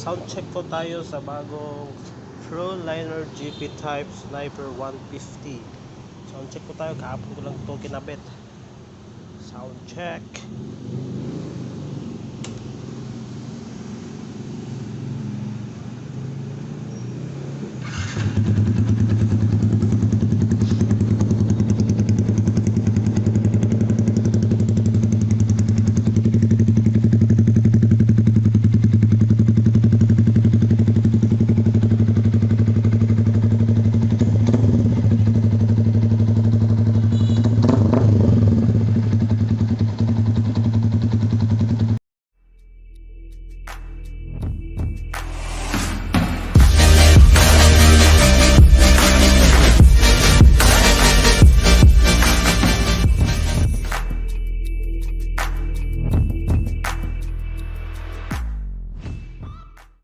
Sound check po tayo sa bagong Proliner GP Type Sniper 150. Sound check po tayo, kahapon ko lang ito kinabit. Sound check.